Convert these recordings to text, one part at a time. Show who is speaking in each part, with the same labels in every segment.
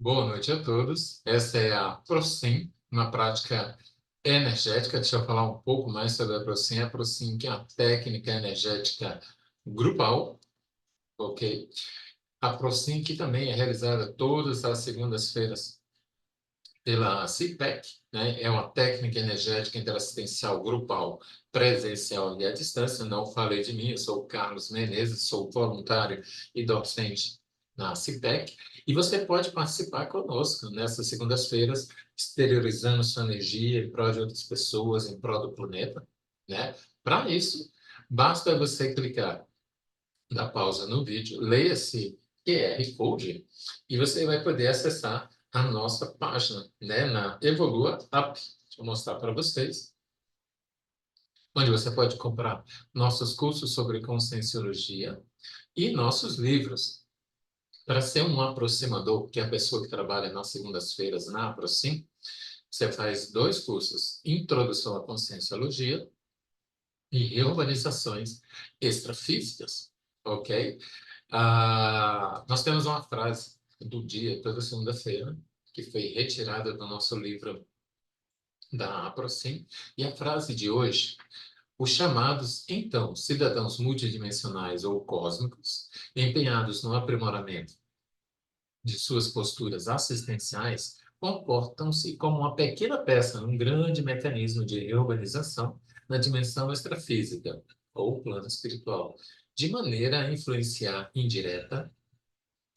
Speaker 1: Boa noite a todos. Essa é a ProSim, uma prática energética. Deixa eu falar um pouco mais sobre a ProSim. A ProSim, que é uma técnica energética grupal, ok? A ProSim, que também é realizada todas as segundas-feiras pela CIPEC, né? É uma técnica energética interassistencial grupal, presencial e à distância. Não falei de mim, eu sou o Carlos Menezes, sou voluntário e docente na CIPEC. E você pode participar conosco nessas segundas-feiras, exteriorizando sua energia em prol de outras pessoas, em prol do planeta, né? Para isso, basta você clicar da pausa no vídeo, leia esse QR Code e você vai poder acessar a nossa página, né, na Evolua Up. Deixa eu mostrar para vocês, onde você pode comprar nossos cursos sobre conscienciologia e nossos livros. Para ser um aproximador, que é a pessoa que trabalha nas segundas-feiras na Aproxim, você faz dois cursos: Introdução à Conscienciologia e Reorganizações Extrafísicas, ok? Nós temos uma frase do dia, toda segunda-feira, que foi retirada do nosso livro da APROCIM, e a frase de hoje: os chamados, então, cidadãos multidimensionais ou cósmicos, empenhados no aprimoramento de suas posturas assistenciais, comportam-se como uma pequena peça num grande mecanismo de reorganização na dimensão extrafísica, ou plano espiritual, de maneira a influenciar indireta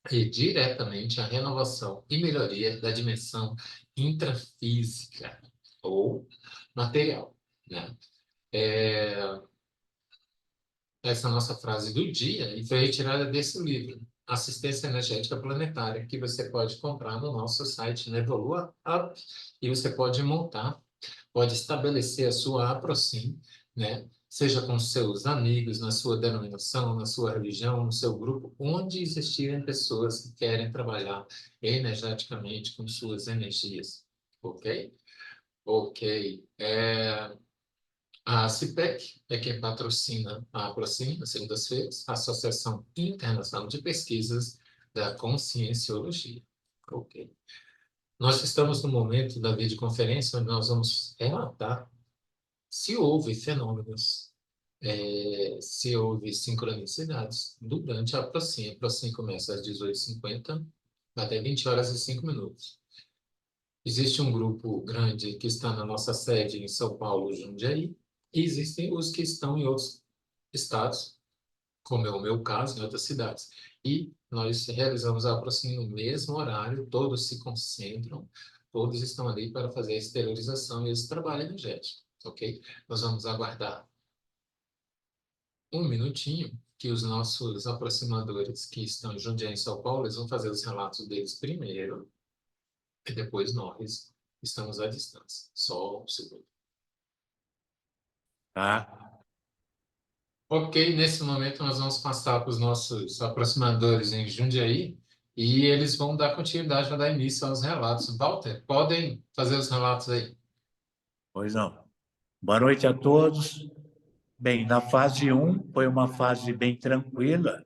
Speaker 1: e diretamente a renovação e melhoria da dimensão intrafísica ou material, né? É, essa é a nossa frase do dia e foi retirada desse livro, Assistência Energética Planetária, que você pode comprar no nosso site, na Evolua Up, e você pode montar, pode estabelecer a sua APROCIM, né? Seja com seus amigos, na sua denominação, na sua religião, no seu grupo, onde existirem pessoas que querem trabalhar energeticamente com suas energias, ok? Ok. A CIPEC é quem patrocina a APROCIM, nas segundas-feiras, a Associação Internacional de Pesquisas da Conscienciologia. Ok. Nós estamos no momento da videoconferência onde nós vamos relatar se houve fenômenos, se houve sincronicidades durante a APROCIM. A APROCIM começa às 18h50 até 20 horas e 5 minutos. Existe um grupo grande que está na nossa sede em São Paulo, Jundiaí, e existem os que estão em outros estados, como é o meu caso, em outras cidades. E nós realizamos a aproximação no mesmo horário, todos se concentram, todos estão ali para fazer a exteriorização e esse trabalho energético, ok? Nós vamos aguardar um minutinho que os nossos aproximadores que estão em Jundiaí, em São Paulo, eles vão fazer os relatos deles primeiro, e depois nós estamos à distância. Só um segundo.
Speaker 2: Tá?
Speaker 1: Ok, nesse momento nós vamos passar para os nossos aproximadores em Jundiaí e eles vão dar continuidade, vão dar início aos relatos. Walter, podem fazer os relatos aí.
Speaker 2: Pois não. Boa noite a todos. Bem, na fase 1 foi uma fase bem tranquila.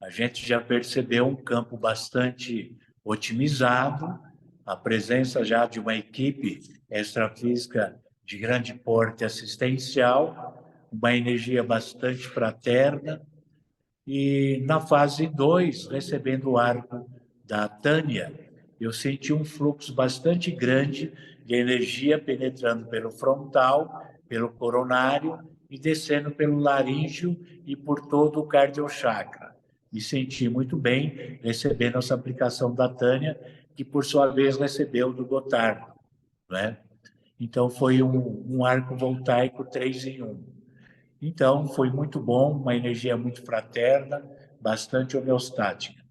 Speaker 2: A gente já percebeu um campo bastante otimizado, a presença já de uma equipe extrafísica de grande porte assistencial, uma energia bastante fraterna. E na fase 2, recebendo o arco da Tânia, eu senti um fluxo bastante grande de energia penetrando pelo frontal, pelo coronário e descendo pelo laríngeo e por todo o cardiochakra. Me senti muito bem recebendo essa aplicação da Tânia, que por sua vez recebeu do Gotardo, né? Então foi um arco voltaico 3 em 1. Então, foi muito bom, uma energia muito fraterna, bastante homeostática.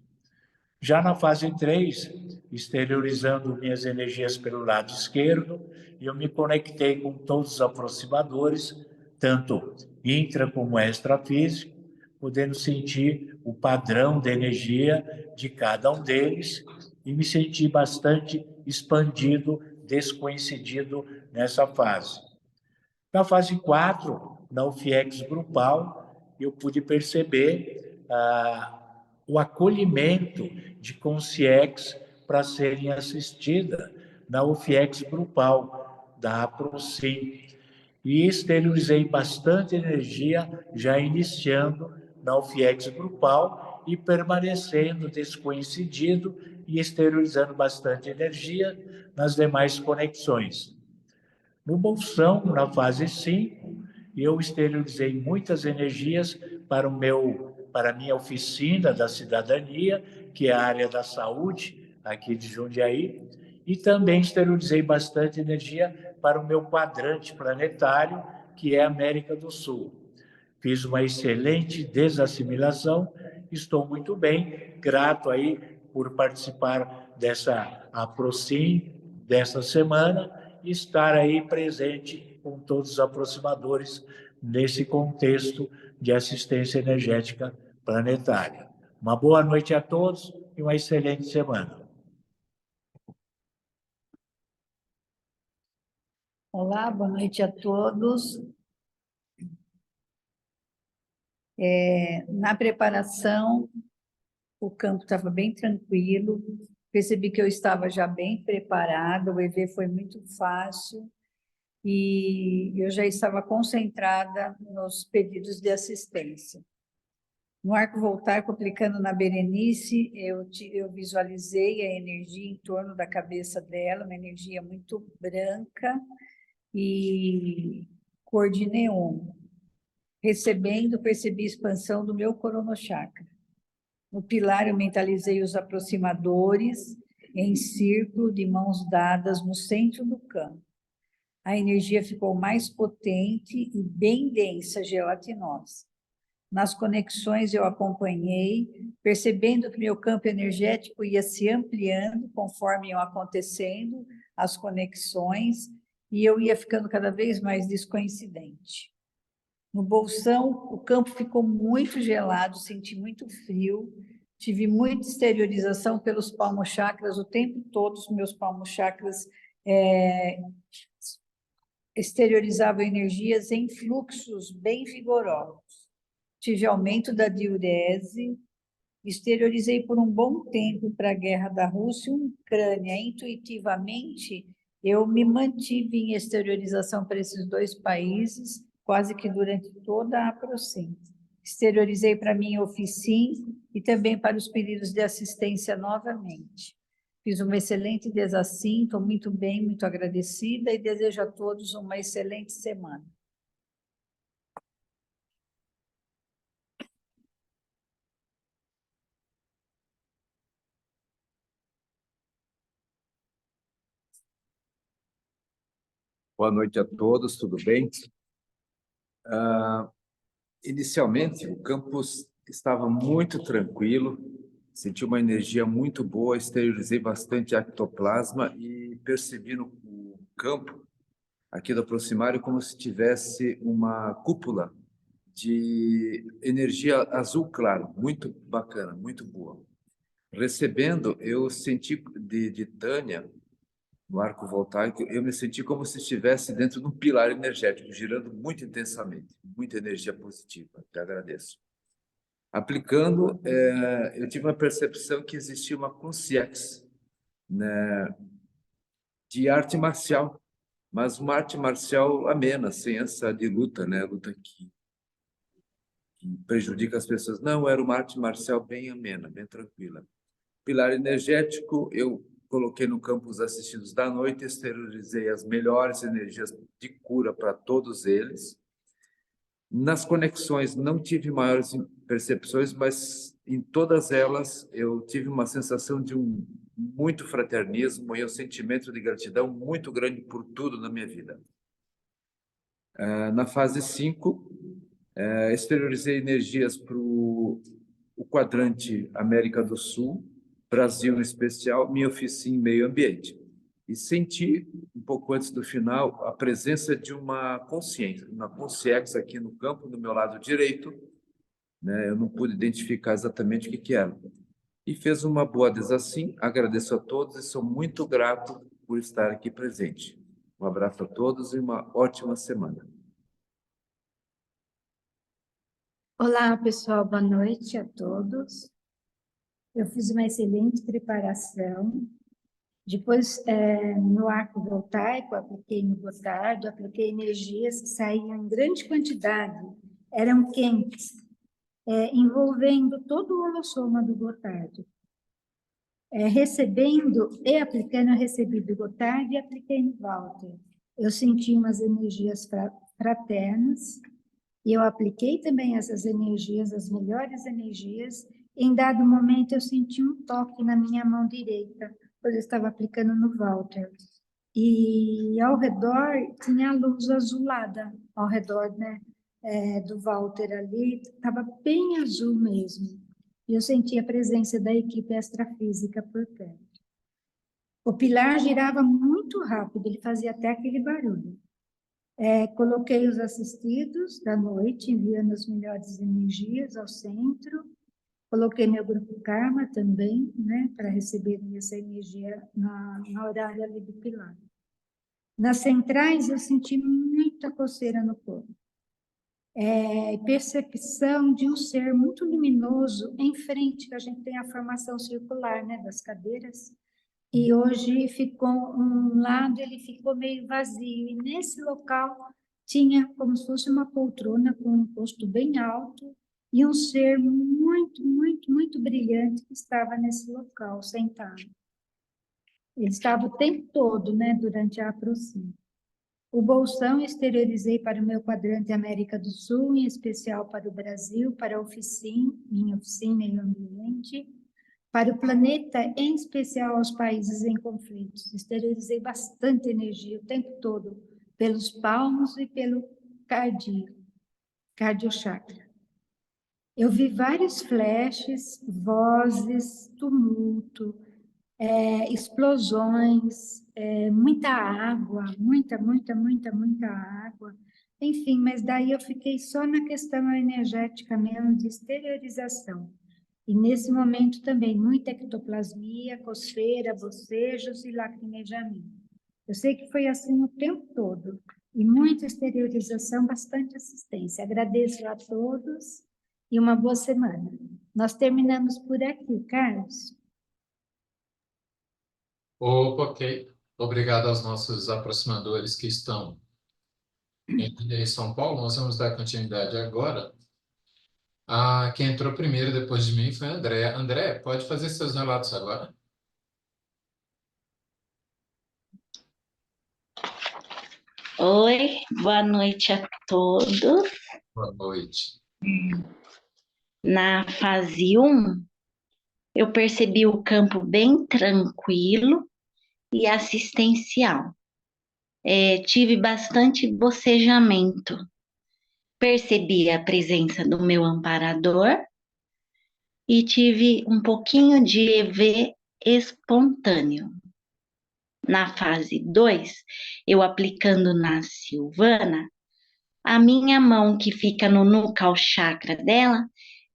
Speaker 2: Já na fase 3, exteriorizando minhas energias pelo lado esquerdo, eu me conectei com todos os aproximadores, tanto intra como extrafísico, podendo sentir o padrão de energia de cada um deles e me senti bastante expandido, descoincidido nessa fase. Na fase 4, na UFIEX grupal, eu pude perceber o acolhimento de consciex para serem assistidas na UFIEX Grupal, da APROCIM. E exteriorizei bastante energia, já iniciando na UFIEX Grupal e permanecendo descoincidido e exteriorizando bastante energia nas demais conexões. No Bolsão, na fase 5, eu exteriorizei muitas energias para a minha oficina da cidadania, que é a área da saúde, aqui de Jundiaí, e também exteriorizei bastante energia para o meu quadrante planetário, que é a América do Sul. Fiz uma excelente desassimilação, estou muito bem, grato aí por participar dessa APROCIM dessa semana e estar aí presente com todos os aproximadores nesse contexto de assistência energética planetária. Uma boa noite a todos e uma excelente semana.
Speaker 3: Olá, boa noite a todos. Na preparação, o campo estava bem tranquilo, percebi que eu estava já bem preparada, o EV foi muito fácil e eu já estava concentrada nos pedidos de assistência. No arco voltaico, aplicando na Berenice, eu visualizei a energia em torno da cabeça dela, uma energia muito branca e cor de neon. Recebendo, percebi a expansão do meu coronochakra. No pilar, eu mentalizei os aproximadores em círculo de mãos dadas no centro do campo. A energia ficou mais potente e bem densa, gelatinosa. Nas conexões, eu acompanhei, percebendo que meu campo energético ia se ampliando conforme iam acontecendo as conexões, e eu ia ficando cada vez mais descoincidente. No Bolsão, o campo ficou muito gelado, senti muito frio, tive muita exteriorização pelos palmochakras o tempo todo, os meus palmochakras exteriorizavam energias em fluxos bem vigorosos. Tive aumento da diurese, exteriorizei por um bom tempo para a guerra da Rússia e Ucrânia. Intuitivamente, eu me mantive em exteriorização para esses dois países, quase que durante toda a APROCIM. Exteriorizei para a minha oficina e também para os pedidos de assistência novamente. Fiz uma excelente desassim, estou muito bem, muito agradecida e desejo a todos uma excelente semana.
Speaker 4: Boa noite a todos, tudo bem? Inicialmente, o campus estava muito tranquilo, senti uma energia muito boa, exteriorizei bastante ectoplasma e percebi no campo, aqui do aproximário, como se tivesse uma cúpula de energia azul claro, muito bacana, muito boa. Recebendo, eu senti de Tânia, no arco voltaico, eu me senti como se estivesse dentro de um pilar energético, girando muito intensamente, muita energia positiva. Te agradeço. Aplicando, eu tive uma percepção que existia uma consciência, né, de arte marcial, mas uma arte marcial amena, sem essa de luta, né, luta que prejudica as pessoas. Não, era uma arte marcial bem amena, bem tranquila. Pilar energético, eu coloquei no campo os assistidos da noite, exteriorizei as melhores energias de cura para todos eles. Nas conexões não tive maiores percepções, mas em todas elas eu tive uma sensação de muito fraternismo e um sentimento de gratidão muito grande por tudo na minha vida. Na fase 5, exteriorizei energias para o quadrante América do Sul, Brasil em especial, minha oficina em meio ambiente. E senti, um pouco antes do final, a presença de uma consciência aqui no campo, do meu lado direito, né? Eu não pude identificar exatamente o que era. E fez uma boa desassim, agradeço a todos e sou muito grato por estar aqui presente. Um abraço a todos e uma ótima semana.
Speaker 5: Olá, pessoal, boa noite a todos. Eu fiz uma excelente preparação Depois, no arco voltaico, apliquei no Gotardo, apliquei energias que saíam em grande quantidade, eram quentes, envolvendo todo o holossoma do Gotardo. Recebendo e aplicando, eu recebi do Gotardo e apliquei no Walter. Eu senti umas energias fraternas, e eu apliquei também essas energias, as melhores energias. Em dado momento, eu senti um toque na minha mão direita, pois eu estava aplicando no Walter. E ao redor tinha a luz azulada, ao redor, né, do Walter ali, estava bem azul mesmo. E eu senti a presença da equipe extrafísica por perto. O pilar girava muito rápido, ele fazia até aquele barulho. Coloquei os assistidos da noite, enviando as melhores energias ao centro. Coloquei meu grupo Karma também, né, para receber essa energia na horário ali do pilar. Nas centrais, eu senti muita coceira no corpo. Percepção de um ser muito luminoso em frente, que a gente tem a formação circular, né, das cadeiras. E hoje ficou um lado, ele ficou meio vazio. E nesse local tinha como se fosse uma poltrona com um posto bem alto e um ser muito, muito, muito brilhante que estava nesse local, sentado. Ele estava o tempo todo, né, durante a aproximação. O bolsão exteriorizei para o meu quadrante América do Sul, em especial para o Brasil, para a oficina, minha oficina meio ambiente, para o planeta, em especial aos países em conflitos. Exteriorizei bastante energia o tempo todo, pelos palmos e pelo cardiochakra. Eu vi vários flashes, vozes, tumulto, explosões, muita água, muita, muita, muita, muita água. Enfim, mas daí eu fiquei só na questão energética mesmo de exteriorização. E nesse momento também muita ectoplasmia, coceira, bocejos e lacrimejamento. Eu sei que foi assim o tempo todo. E muita exteriorização, bastante assistência. Agradeço a todos e uma boa semana. Nós terminamos por aqui, Carlos.
Speaker 1: Opa, ok. Obrigado aos nossos aproximadores que estão em São Paulo. Nós vamos dar continuidade agora. Quem entrou primeiro depois de mim foi a André. André, pode fazer seus relatos agora?
Speaker 6: Oi, boa noite a todos.
Speaker 1: Boa noite.
Speaker 6: Na fase 1, eu percebi o campo bem tranquilo e assistencial. Tive bastante bocejamento. Percebi a presença do meu amparador e tive um pouquinho de EV espontâneo. Na fase 2, eu aplicando na Silvana, a minha mão que fica no nucal chakra dela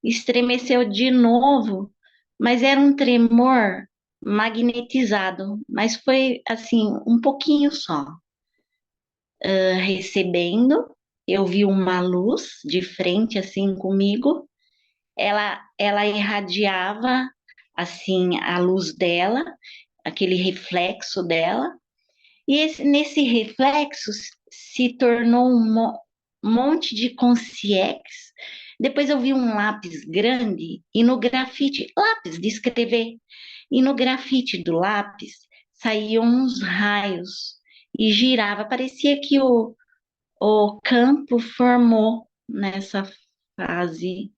Speaker 6: estremeceu de novo, mas era um tremor magnetizado, mas foi assim, um pouquinho só. Recebendo, eu vi uma luz de frente assim comigo, ela irradiava assim a luz dela, aquele reflexo dela, e nesse reflexo se tornou um monte de consciex. Depois eu vi um lápis grande e no grafite, lápis de escrever, e no grafite do lápis saíam uns raios e girava, parecia que o campo formou nessa fase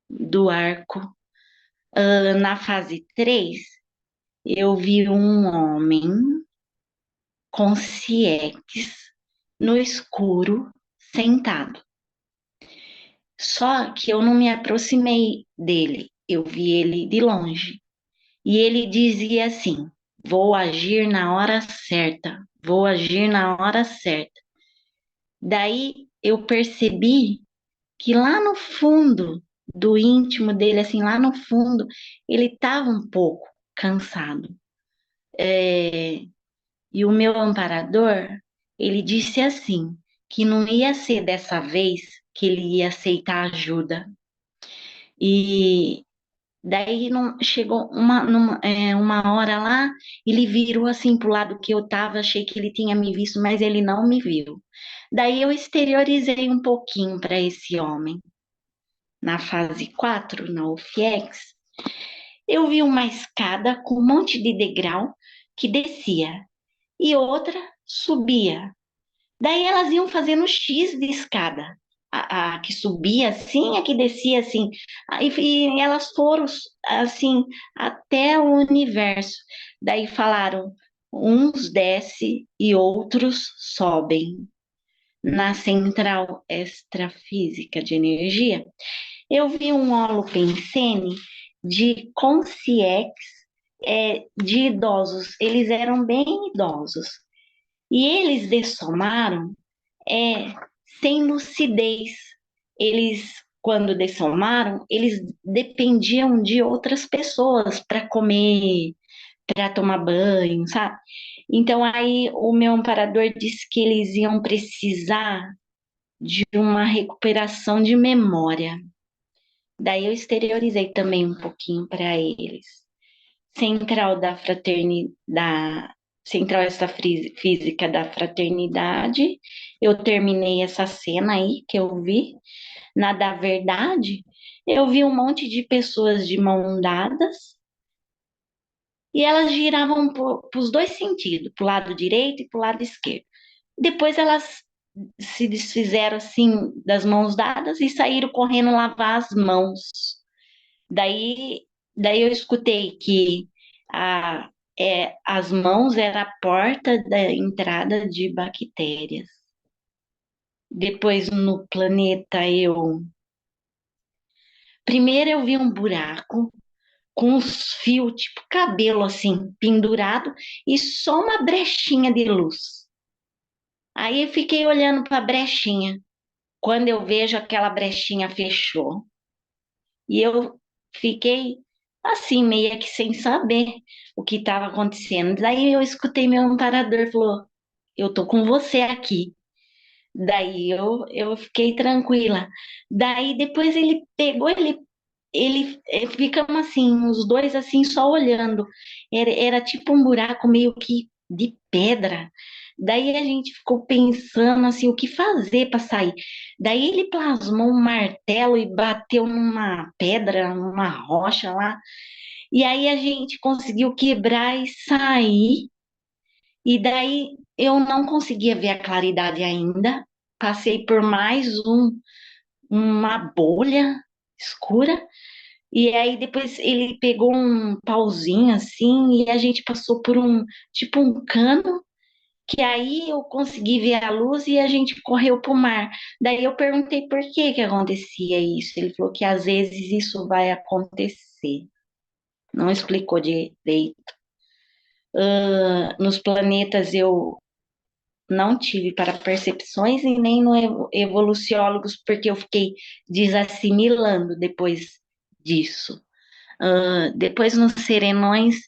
Speaker 6: do arco. Na fase 3, eu vi um homem com ciex no escuro, sentado. Só que eu não me aproximei dele, eu vi ele de longe. E ele dizia assim: vou agir na hora certa, vou agir na hora certa. Daí eu percebi que lá no fundo do íntimo dele, assim, lá no fundo, ele estava um pouco cansado. E o meu amparador, ele disse assim, que não ia ser dessa vez que ele ia aceitar ajuda. E Daí não, chegou uma hora lá, ele virou assim pro lado que eu tava, achei que ele tinha me visto, mas ele não me viu. Daí eu exteriorizei um pouquinho para esse homem. Na fase 4 na UFIEX, eu vi uma escada com um monte de degrau que descia e outra subia. Daí elas iam fazendo X de escada. A que subia assim, a que descia assim. E elas foram assim até o universo. Daí falaram, uns desce e outros sobem. Na central extrafísica de energia, eu vi um holopensene de consciex de idosos. Eles eram bem idosos. E eles dessomaram é, sem lucidez. Eles, quando dessomaram, eles dependiam de outras pessoas para comer, para tomar banho, sabe? Então aí o meu amparador disse que eles iam precisar de uma recuperação de memória. Daí eu exteriorizei também um pouquinho para eles. Central da fraternidade, Central Extrafísica da Fraternidade, eu terminei essa cena aí que eu vi. Na da verdade, eu vi um monte de pessoas de mão dadas e elas giravam para os dois sentidos, para o lado direito e para o lado esquerdo. Depois elas se desfizeram assim das mãos dadas e saíram correndo lavar as mãos. Daí, daí eu escutei que as mãos era a porta da entrada de bactérias. Depois no planeta primeiro eu vi um buraco com os fios, tipo cabelo assim, pendurado e só uma brechinha de luz. Aí eu fiquei olhando para a brechinha. Quando eu vejo aquela brechinha fechou. E eu fiquei assim, meio que sem saber o que estava acontecendo. Daí eu escutei meu amparador falou: eu tô com você aqui. Daí eu fiquei tranquila. Daí depois ele pegou, ficamos assim, os dois assim, só olhando. Era tipo um buraco meio que de pedra. Daí a gente ficou pensando assim, o que fazer para sair. Daí ele plasmou um martelo e bateu numa pedra, numa rocha lá. E aí a gente conseguiu quebrar e sair. E daí eu não conseguia ver a claridade ainda. Passei por mais uma bolha escura. E aí depois ele pegou um pauzinho assim e a gente passou por tipo um cano, que aí eu consegui ver a luz e a gente correu para o mar. Daí eu perguntei por que que acontecia isso. Ele falou que às vezes isso vai acontecer. Não explicou direito. Nos planetas eu não tive para percepções e nem no evoluciólogos, porque eu fiquei desassimilando depois disso. Depois nos serenões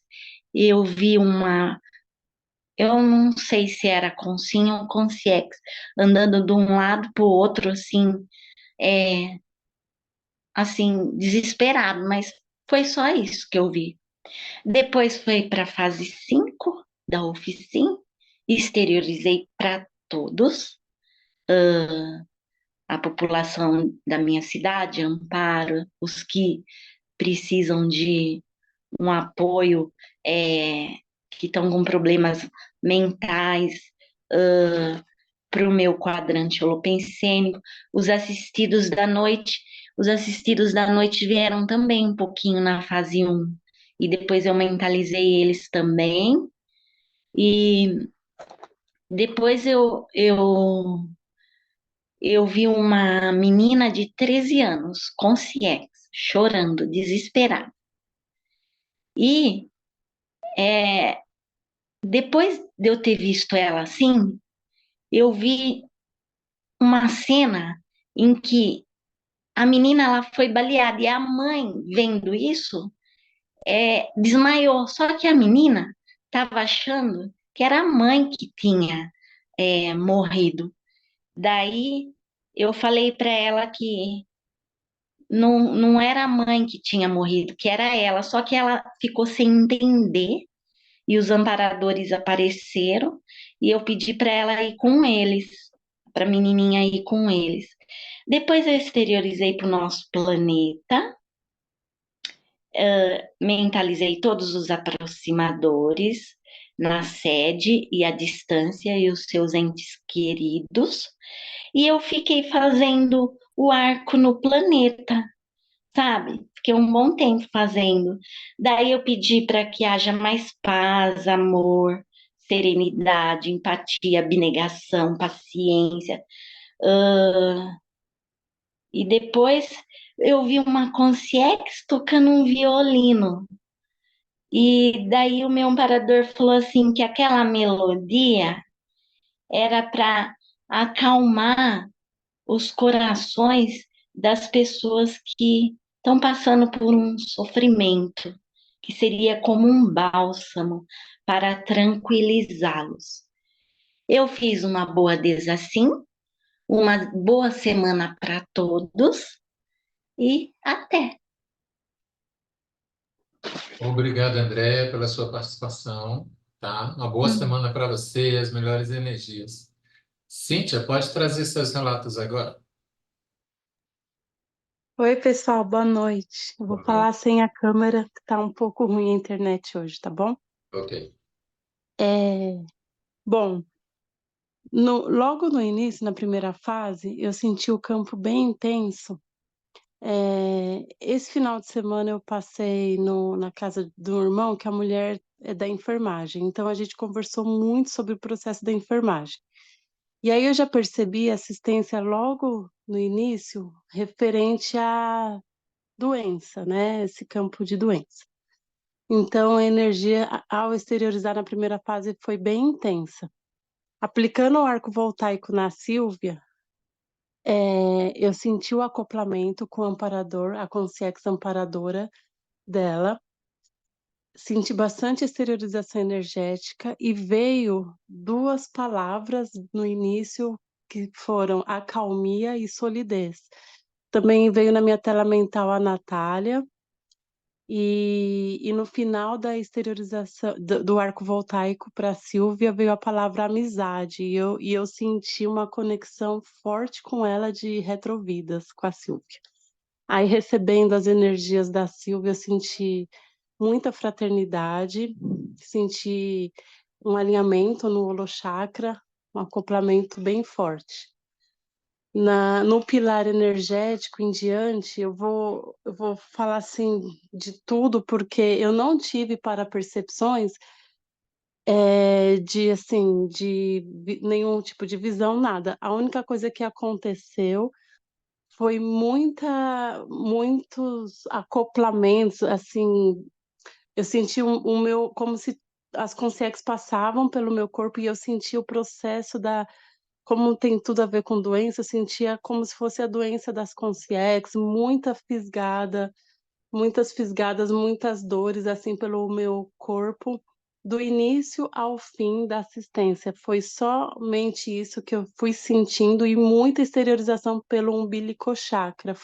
Speaker 6: eu vi eu não sei se era Consim ou Consciex, andando de um lado para o outro, assim, desesperado, mas foi só isso que eu vi. Depois foi para a fase 5 da oficina, exteriorizei para todos, a população da minha cidade, amparo, os que precisam de um apoio, que estão com problemas mentais, para o meu quadrante holopensênico, os assistidos da noite vieram também um pouquinho na fase 1, e depois eu mentalizei eles também, e depois eu vi uma menina de 13 anos, consciente, chorando, desesperada. E é, depois de eu ter visto ela assim, eu vi uma cena em que a menina ela foi baleada e a mãe, vendo isso, desmaiou. Só que a menina estava achando que era a mãe que tinha morrido. Daí eu falei para ela que não era a mãe que tinha morrido, que era ela, só que ela ficou sem entender e os amparadores apareceram e eu pedi para ela ir com eles, para a menininha ir com eles. Depois eu exteriorizei para o nosso planeta, mentalizei todos os aproximadores na sede e à distância e os seus entes queridos, e eu fiquei fazendo o arco no planeta, sabe? Fiquei um bom tempo fazendo. Daí eu pedi para que haja mais paz, amor, serenidade, empatia, abnegação, paciência. Ah, e depois eu vi uma concierge tocando um violino. E daí o meu amparador falou assim que aquela melodia era para acalmar os corações das pessoas que estão passando por um sofrimento, que seria como um bálsamo para tranquilizá-los. Eu fiz uma boa desassim, uma boa semana para todos e até.
Speaker 1: Obrigado, Andréia, pela sua participação, tá? Uma boa semana para você e as melhores energias. Cíntia, pode trazer seus relatos agora?
Speaker 7: Oi, pessoal, boa noite. Eu vou
Speaker 1: Boa
Speaker 7: falar
Speaker 1: noite.
Speaker 7: sem a câmera, que tá um pouco ruim a internet hoje, tá bom?
Speaker 1: Ok.
Speaker 7: É, bom, logo no início, na primeira fase, eu senti o campo bem intenso. Esse final de semana eu passei na casa do irmão, que a mulher é da enfermagem, então a gente conversou muito sobre o processo da enfermagem. E aí eu já percebi a assistência logo no início, referente à doença, né? Esse campo de doença. Então, a energia, ao exteriorizar na primeira fase, foi bem intensa. Aplicando o arco voltaico na Sílvia, eu senti o acoplamento com o amparador, a consciência amparadora dela, senti bastante exteriorização energética e veio duas palavras no início que foram acalmia e solidez. Também veio na minha tela mental a Natália. E no final da exteriorização do arco voltaico para a Sílvia veio a palavra amizade, e eu senti uma conexão forte com ela de retrovidas, com a Sílvia. Aí, recebendo as energias da Sílvia, eu senti muita fraternidade, senti um alinhamento no holochakra, um acoplamento bem forte. No pilar energético em diante, eu vou falar assim de tudo, porque eu não tive para percepções de assim, nenhum tipo de visão, nada. A única coisa que aconteceu foi muitos acoplamentos, assim, eu senti o meu, como se as consciências passavam pelo meu corpo e eu senti o processo como tem tudo a ver com doença, eu sentia como se fosse a doença das consciências, muitas fisgadas, muitas dores, assim, pelo meu corpo, do início ao fim da assistência. Foi somente isso que eu fui sentindo e muita exteriorização pelo umbilicochakra.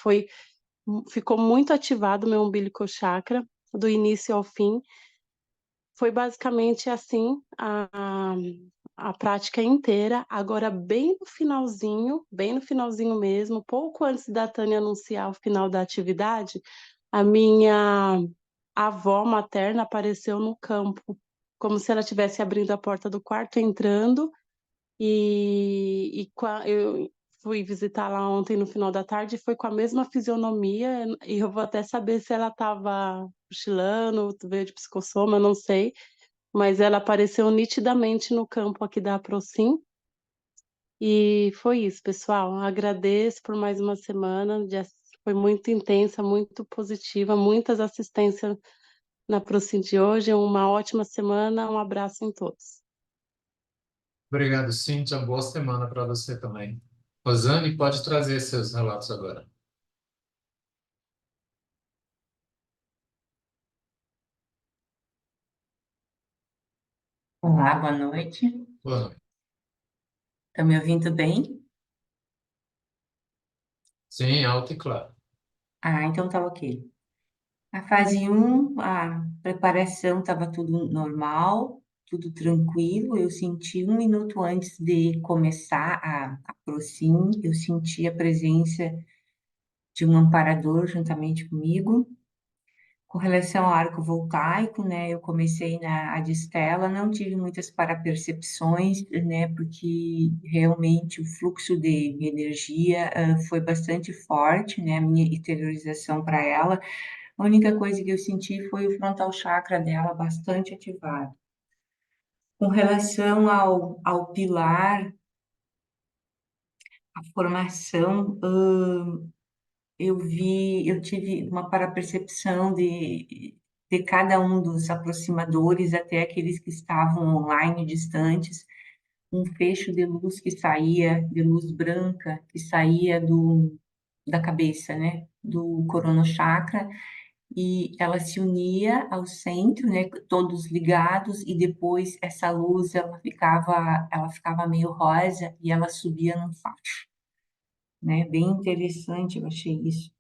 Speaker 7: Ficou muito ativado o meu umbilicochakra, do início ao fim. Foi basicamente assim a prática inteira. Agora, bem no finalzinho mesmo, pouco antes da Tânia anunciar o final da atividade, a minha avó materna apareceu no campo, como se ela estivesse abrindo a porta do quarto, entrando, eu fui visitar lá ontem no final da tarde, foi com a mesma fisionomia, e eu vou até saber se ela estava cochilando, veio de psicossoma, não sei, mas ela apareceu nitidamente no campo aqui da Aprocim. E foi isso, pessoal. Agradeço por mais uma semana. Foi muito intensa, muito positiva, muitas assistências na Aprocim de hoje. Uma ótima semana. Um abraço em todos.
Speaker 1: Obrigado, Cíntia. Boa semana para você também. Rosane, pode trazer seus relatos agora.
Speaker 8: Olá, boa noite.
Speaker 1: Boa noite.
Speaker 8: Tá me ouvindo bem?
Speaker 1: Sim, alto e claro.
Speaker 8: Ah, então tá ok. A fase 1, a preparação estava tudo normal, tudo tranquilo. Eu senti 1 minuto antes de começar a ProSim, eu senti a presença de um amparador juntamente comigo. Com relação ao arco voltaico, né, eu comecei na Adstella, não tive muitas parapercepções, né, porque realmente o fluxo de energia foi bastante forte, né, a minha exteriorização para ela. A única coisa que eu senti foi o frontal chakra dela bastante ativado. Com relação ao pilar, a formação, eu tive uma parapercepção de cada um dos aproximadores, até aqueles que estavam online distantes, um fecho de luz que saía, de luz branca, que saía da cabeça, né, do coronochakra, e ela se unia ao centro, né, todos ligados, e depois essa luz ela ficava meio rosa e ela subia num facho, né? Bem interessante, eu achei isso.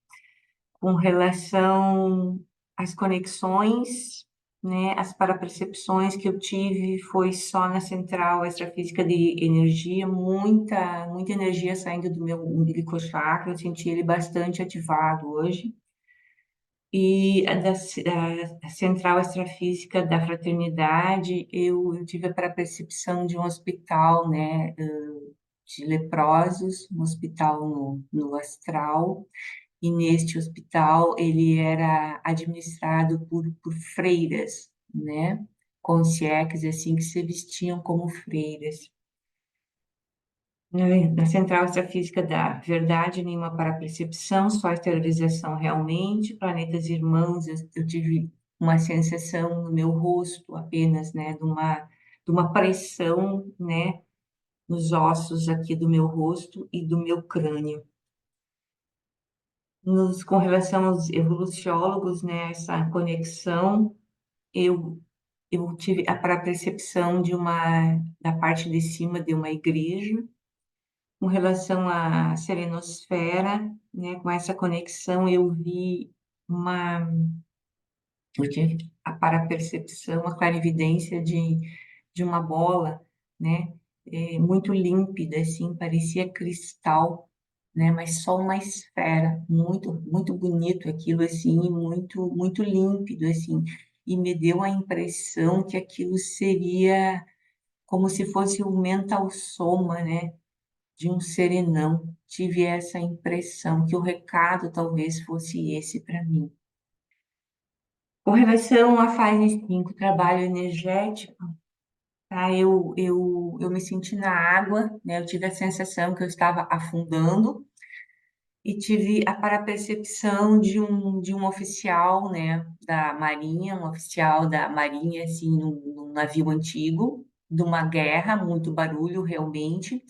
Speaker 8: Com relação às conexões, né, as parapercepções que eu tive foi só na central extrafísica de energia, muita energia saindo do meu umbilical chakra, eu senti ele bastante ativado hoje. E a central extrafísica da fraternidade, eu tive a percepção de um hospital, né, de leprosos, um hospital no astral, e neste hospital ele era administrado por freiras, né, concierges, assim, que se vestiam como freiras. Na central extrafísica da verdade, nenhuma parapercepção, só exteriorização realmente. Planetas irmãos, eu tive uma sensação no meu rosto apenas, né, de uma pressão, né, nos ossos aqui do meu rosto e do meu crânio. Com relação aos evoluciólogos, né, essa conexão, eu tive a parapercepção da parte de cima de uma igreja. Com relação à serenosfera, né, com essa conexão, eu tive a parapercepção, a clarividência de uma bola, né, muito límpida, assim, parecia cristal, né, mas só uma esfera, muito, muito bonito aquilo, assim, muito, muito límpido, assim, e me deu a impressão que aquilo seria como se fosse um mental soma, né, de um serenão. Tive essa impressão que o recado talvez fosse esse para mim. Com relação à fase 5, trabalho energético, tá? Eu me senti na água, né? Eu tive a sensação que eu estava afundando e tive a parapercepção de um oficial, né, da Marinha, um oficial da Marinha, assim, num navio antigo, de uma guerra, muito barulho realmente.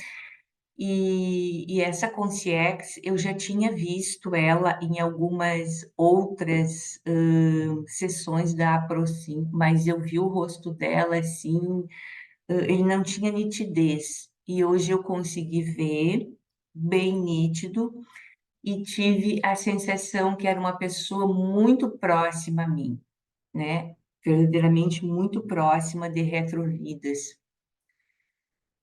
Speaker 8: E essa concierge, eu já tinha visto ela em algumas outras sessões da AproSim, mas eu vi o rosto dela assim, ele não tinha nitidez. E hoje eu consegui ver bem nítido e tive a sensação que era uma pessoa muito próxima a mim, né? Verdadeiramente muito próxima de retrovidas.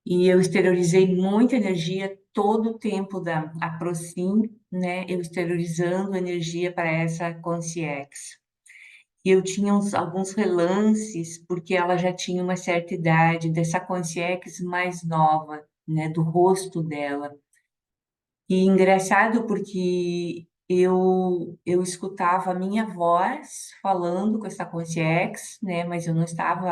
Speaker 8: E eu exteriorizei muita energia todo o tempo da AproSim, né? Eu exteriorizando energia para essa concierge. E eu tinha alguns relances, porque ela já tinha uma certa idade, dessa concierge mais nova, né? Do rosto dela. E engraçado porque eu escutava a minha voz falando com essa concierge, né? Mas eu não estava,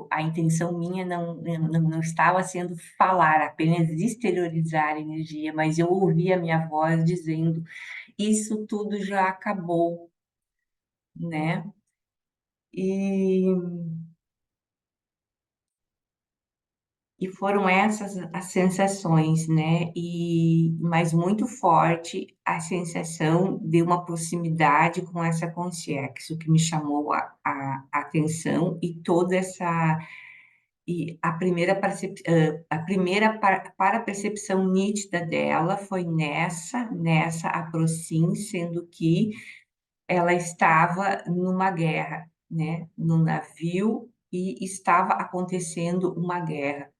Speaker 8: a intenção minha não estava sendo falar, apenas exteriorizar energia, mas eu ouvia a minha voz dizendo: isso tudo já acabou, né? E E foram essas as sensações, né? Mas muito forte a sensação de uma proximidade com essa concierge, o que me chamou a atenção, e toda E a primeira, para percepção nítida dela foi nessa aproxim, sendo que ela estava numa guerra, né, no navio, e estava acontecendo uma guerra,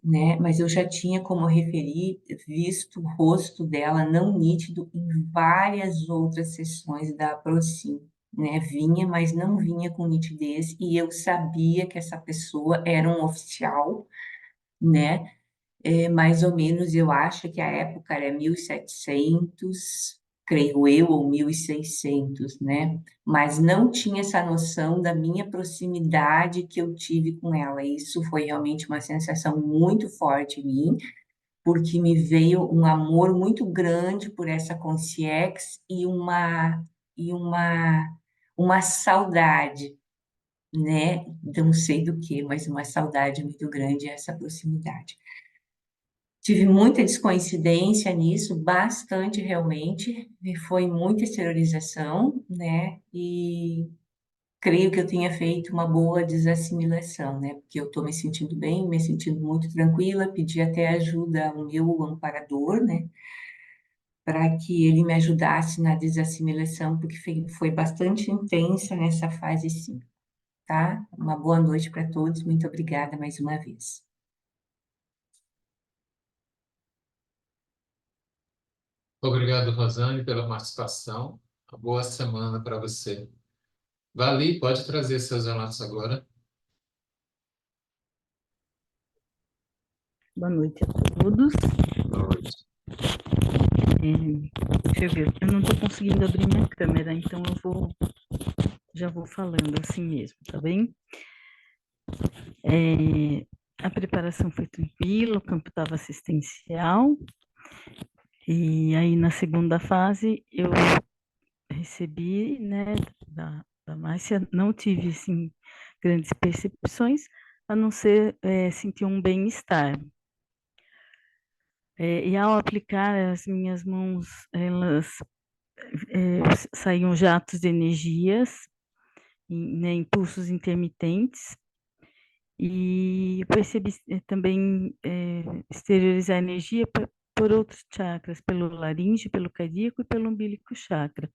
Speaker 8: né? Mas eu já tinha, como eu referi, visto o rosto dela não nítido em várias outras sessões da Aproxim, né? Vinha, mas não vinha com nitidez, e eu sabia que essa pessoa era um oficial, né? Mais ou menos, eu acho que a época era 1700, creio eu, ou 1600, né? Mas não tinha essa noção da minha proximidade que eu tive com ela. Isso foi realmente uma sensação muito forte em mim, porque me veio um amor muito grande por essa consciência e uma saudade, né? Não sei do que, mas uma saudade muito grande essa proximidade. Tive muita descoincidência nisso, bastante realmente, e foi muita exteriorização, né? E creio que eu tenha feito uma boa desassimilação, né? Porque eu estou me sentindo bem, me sentindo muito tranquila, pedi até ajuda ao meu amparador, né? Para que ele me ajudasse na desassimilação, porque foi bastante intensa nessa fase, sim, tá? Uma boa noite para todos, muito obrigada mais uma vez.
Speaker 1: Obrigado, Rosane, pela participação. Uma boa semana para você. Vali, pode trazer seus relatos agora.
Speaker 9: Boa noite a todos.
Speaker 1: Boa noite.
Speaker 9: Deixa eu ver, eu não estou conseguindo abrir minha câmera, então já vou falando assim mesmo, tá bem? A preparação foi tranquila, o campo estava assistencial, e aí na segunda fase eu recebi, né, da Márcia, não tive, assim, grandes percepções, a não ser sentir um bem-estar. E ao aplicar, as minhas mãos, elas saíam jatos de energias, né, impulsos intermitentes, e eu percebi também exteriorizar energia por outros chakras, pelo laríngeo, pelo cardíaco e pelo umbilical chakra.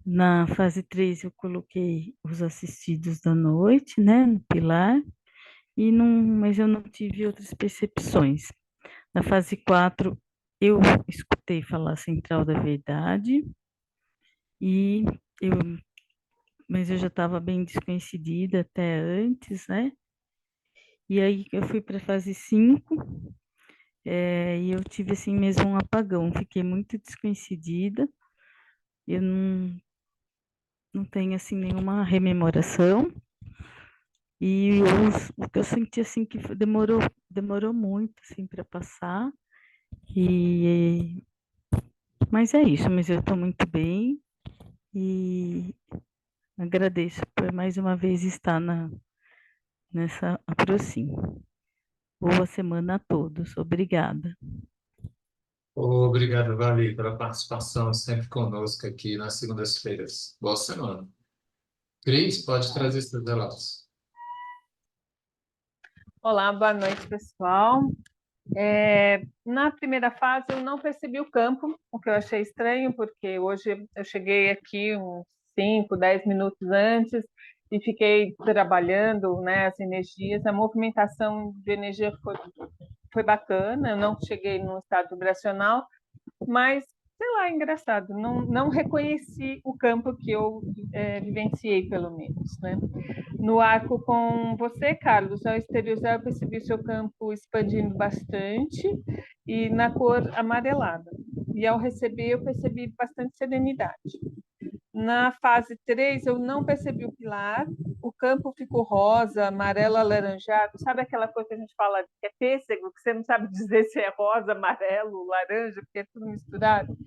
Speaker 9: Na fase 3, eu coloquei os assistidos da noite, né, no pilar, mas eu não tive outras percepções. Na fase 4, eu escutei falar a Central da Verdade, mas eu já estava bem desconhecida até antes, né? E aí eu fui para a fase 5, e eu tive assim mesmo um apagão, fiquei muito desconhecida, eu não tenho assim nenhuma rememoração, e o que eu senti assim que demorou muito assim para passar, mas é isso, mas eu estou muito bem e agradeço por mais uma vez estar nessa Aproxim. Boa semana a todos. Obrigada.
Speaker 1: Obrigado, Vali, pela participação sempre conosco aqui nas segundas-feiras. Boa semana. Cris, pode trazer seus relatos.
Speaker 10: Olá, boa noite, pessoal. Na primeira fase, eu não percebi o campo, o que eu achei estranho, porque hoje eu cheguei aqui uns 5, 10 minutos antes e fiquei trabalhando, né, as energias. A movimentação de energia foi bacana, eu não cheguei num estado vibracional, mas, sei lá, engraçado, não reconheci o campo que eu vivenciei, pelo menos, né? No arco com você, Carlos, ao exteriorizar, eu percebi seu campo expandindo bastante e na cor amarelada. E ao receber, eu percebi bastante serenidade. Na fase 3, eu não percebi o pilar, o campo ficou rosa, amarelo, alaranjado. Sabe aquela coisa que a gente fala que é pêssego, que você não sabe dizer se é rosa, amarelo, laranja, porque é tudo misturado?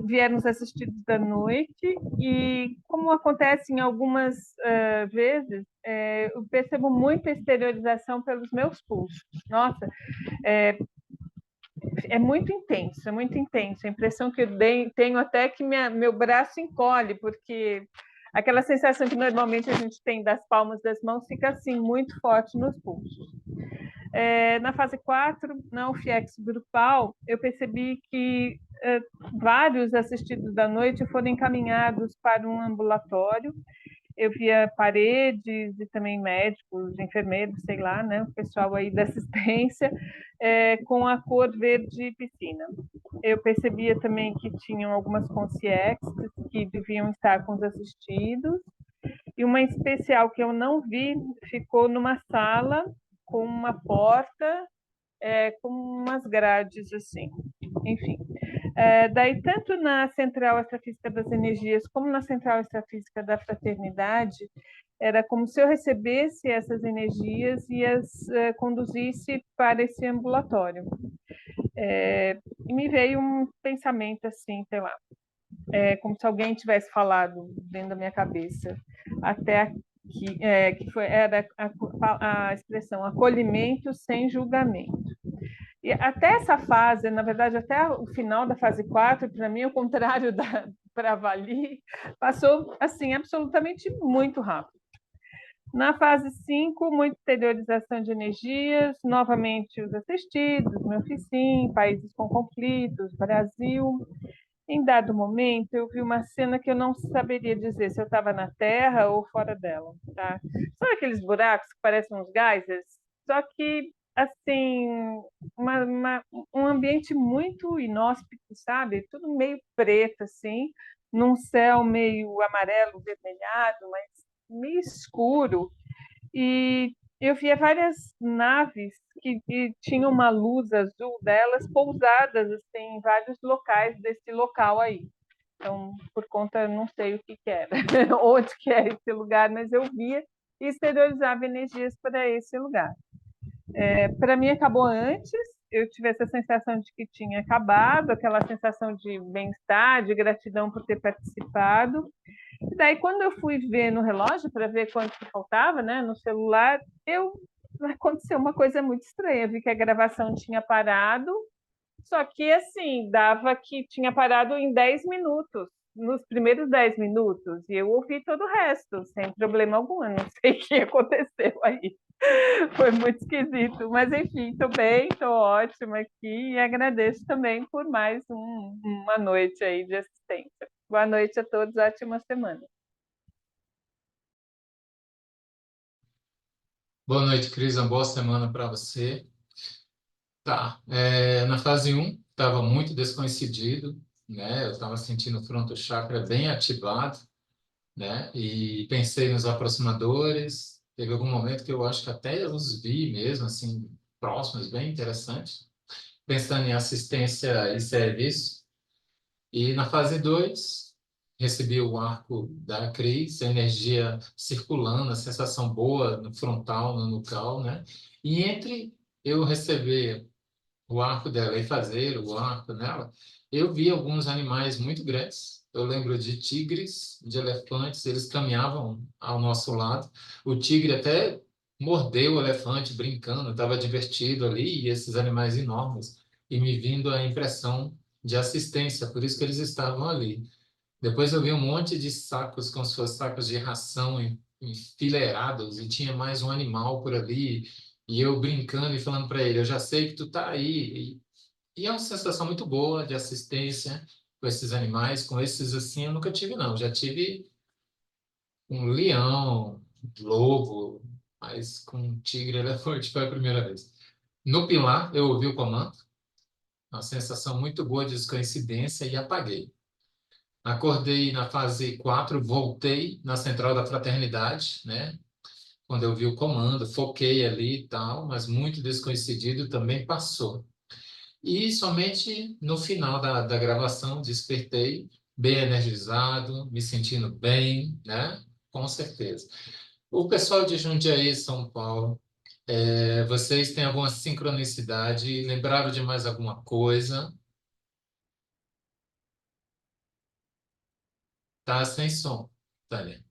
Speaker 10: Vieram os assistidos da noite e, como acontece em algumas vezes, eu percebo muita exteriorização pelos meus pulsos. Nossa, é muito intenso, é muito intenso. A impressão que eu tenho até que meu braço encolhe, porque aquela sensação que normalmente a gente tem das palmas das mãos fica assim, muito forte nos pulsos. Na fase 4, na UFIEX grupal, eu percebi que vários assistidos da noite foram encaminhados para um ambulatório. Eu via paredes e também médicos, enfermeiros, sei lá, né, o pessoal aí da assistência, com a cor verde piscina. Eu percebia também que tinham algumas concierges que deviam estar com os assistidos, e uma especial que eu não vi ficou numa sala com uma porta, com umas grades assim, enfim. Daí, tanto na Central Extrafísica das Energias como na Central Extrafísica da Fraternidade, era como se eu recebesse essas energias e as conduzisse para esse ambulatório. E me veio um pensamento assim, sei lá, como se alguém tivesse falado dentro da minha cabeça, até aqui, era a expressão acolhimento sem julgamento. E até essa fase, na verdade, até o final da fase 4, para mim, ao contrário para a Vali, passou assim, absolutamente muito rápido. Na fase 5, muita interiorização de energias, novamente os assistidos, meu oficina, países com conflitos, Brasil. Em dado momento, eu vi uma cena que eu não saberia dizer se eu estava na Terra ou fora dela. Tá? Sabe aqueles buracos que parecem uns geysers? Só que, assim, um ambiente muito inóspito, sabe? Tudo meio preto, assim, num céu meio amarelo, vermelhado, mas meio escuro. E eu via várias naves que tinham uma luz azul delas pousadas assim, em vários locais desse local aí. Então, por conta, não sei o que era, onde que é esse lugar, mas eu via e exteriorizava energias para esse lugar. Para mim, acabou antes, eu tive essa sensação de que tinha acabado, aquela sensação de bem-estar, de gratidão por ter participado. E daí, quando eu fui ver no relógio, para ver quanto que faltava, né, no celular, aconteceu uma coisa muito estranha. Eu vi que a gravação tinha parado, só que, assim, dava que tinha parado em 10 minutos, nos primeiros 10 minutos, e eu ouvi todo o resto, sem problema algum. Eu não sei o que aconteceu aí. Foi muito esquisito, mas enfim, estou bem, estou ótima aqui e agradeço também por mais uma noite aí de assistência. Boa noite a todos, ótima semana.
Speaker 1: Boa noite, Cris. Uma boa semana para você. Tá. Na fase 1, estava muito descoincidido, né? Eu estava sentindo o fronto chakra bem ativado, né? E pensei nos aproximadores. Teve algum momento que eu acho que até os vi mesmo, assim, próximos, bem interessantes. Pensando em assistência e serviço. E na fase 2, recebi o arco da Cris, a energia circulando, a sensação boa no frontal, no nucal, né? E entre eu receber o arco dela e fazer o arco nela, eu vi alguns animais muito grandes. Eu lembro de tigres, de elefantes, eles caminhavam ao nosso lado. O tigre até mordeu o elefante brincando, estava divertido ali, e esses animais enormes, e me vindo a impressão de assistência, por isso que eles estavam ali. Depois eu vi um monte de sacos, como se fossem sacos de ração enfileirados, e tinha mais um animal por ali, e eu brincando e falando para ele, eu já sei que tu tá aí. E é uma sensação muito boa de assistência com esses animais, com esses assim, eu nunca tive não. Já tive um leão, lobo, mas com um tigre elefante foi a primeira vez. No pilar, eu ouvi o comando, uma sensação muito boa de descoincidência e apaguei. Acordei na fase 4, voltei na central da fraternidade, né? Quando eu vi o comando, foquei ali e tal, mas muito descoincidido também passou. E somente no final da gravação despertei, bem energizado, me sentindo bem, né? Com certeza. O pessoal de Jundiaí, São Paulo, vocês têm alguma sincronicidade? Lembraram de mais alguma coisa? Tá sem som, Tânia.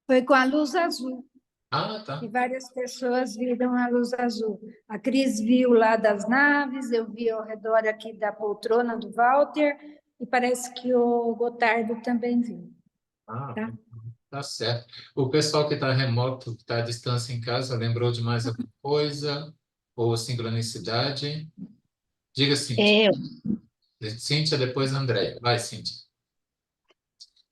Speaker 5: Foi com a luz azul,
Speaker 1: Ah, tá.
Speaker 5: e várias pessoas viram a luz azul. A Cris viu lá das naves, eu vi ao redor aqui da poltrona do Walter, e parece que o Gotardo também viu.
Speaker 1: Ah,
Speaker 5: Tá?
Speaker 1: tá certo. O pessoal que está remoto, que está à distância em casa, lembrou de mais alguma coisa? Ou sincronicidade? Diga, Cíntia.
Speaker 6: É,
Speaker 1: Cíntia, depois Andréia. Vai, Cíntia.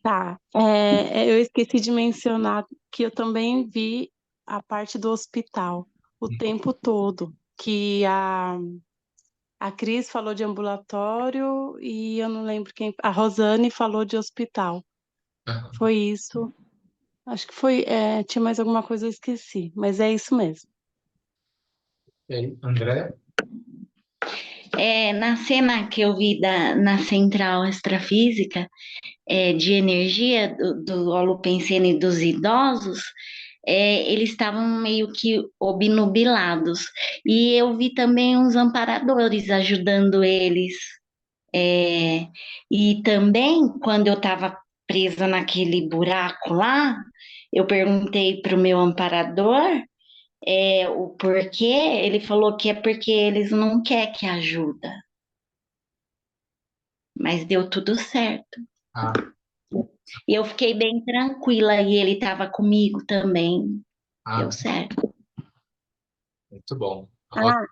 Speaker 7: Tá. Eu esqueci de mencionar que eu também vi a parte do hospital o tempo todo, que a Cris falou de ambulatório e eu não lembro quem, a Rosane falou de hospital.
Speaker 1: Aham.
Speaker 7: Foi isso. Acho que foi, tinha mais alguma coisa eu esqueci, mas é isso mesmo.
Speaker 1: E aí, Andréia?
Speaker 6: na cena que eu vi na central extrafísica, de energia do Holopensene dos idosos, eles estavam meio que obnubilados. E eu vi também uns amparadores ajudando eles. E também, quando eu estava presa naquele buraco lá, eu perguntei para o meu amparador, o porquê. Ele falou que é porque eles não querem que ajuda, mas deu tudo certo.
Speaker 1: Ah,
Speaker 6: E eu fiquei bem tranquila e ele estava comigo também. Deu
Speaker 1: ah,
Speaker 6: certo.
Speaker 1: muito bom.
Speaker 7: Ah,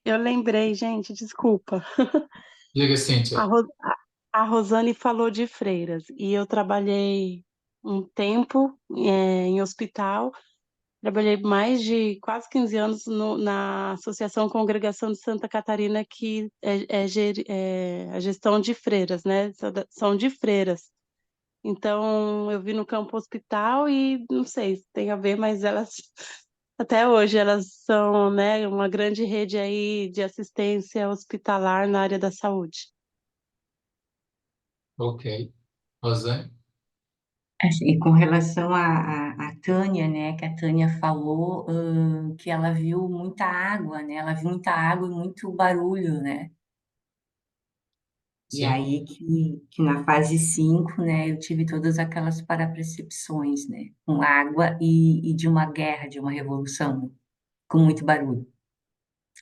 Speaker 7: eu lembrei, gente, desculpa.
Speaker 1: Diga,
Speaker 7: A,
Speaker 1: Cíntia.
Speaker 7: Ro- a Rosane falou de freiras e eu trabalhei um tempo em hospital, trabalhei mais de quase 15 anos na Associação Congregação de Santa Catarina, que é a gestão de freiras, né? São de freiras. Então, eu vi no campo hospital e não sei se tem a ver, mas elas, até hoje, elas são, né, uma grande rede aí de assistência hospitalar na área da saúde.
Speaker 1: Ok. Rosane?
Speaker 8: E com relação à Tânia, né, que a Tânia falou, que ela viu muita água, né, ela viu muita água e muito barulho, né, e
Speaker 1: Sim.
Speaker 8: aí que na fase 5, né, eu tive todas aquelas parapercepções, né, com água e de uma guerra, de uma revolução, com muito barulho,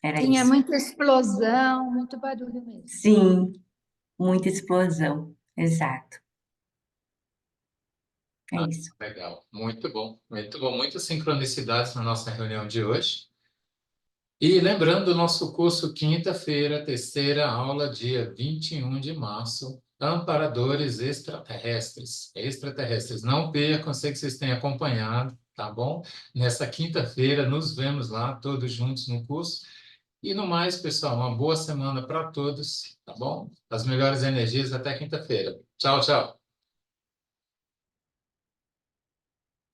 Speaker 8: era
Speaker 5: Tinha
Speaker 8: isso.
Speaker 5: muita explosão, muito barulho mesmo.
Speaker 8: Sim, muita explosão, exato, é
Speaker 1: Ah,
Speaker 8: isso.
Speaker 1: legal. Muito bom. Muito bom. Muitas sincronicidades na nossa reunião de hoje. E lembrando o nosso curso quinta-feira, terceira aula, dia 21 de março, amparadores extraterrestres. Extraterrestres. Não percam, sei que vocês têm acompanhado, tá bom? Nessa quinta-feira, nos vemos lá, todos juntos no curso. E no mais, pessoal, uma boa semana para todos, tá bom? As melhores energias até quinta-feira. Tchau, tchau.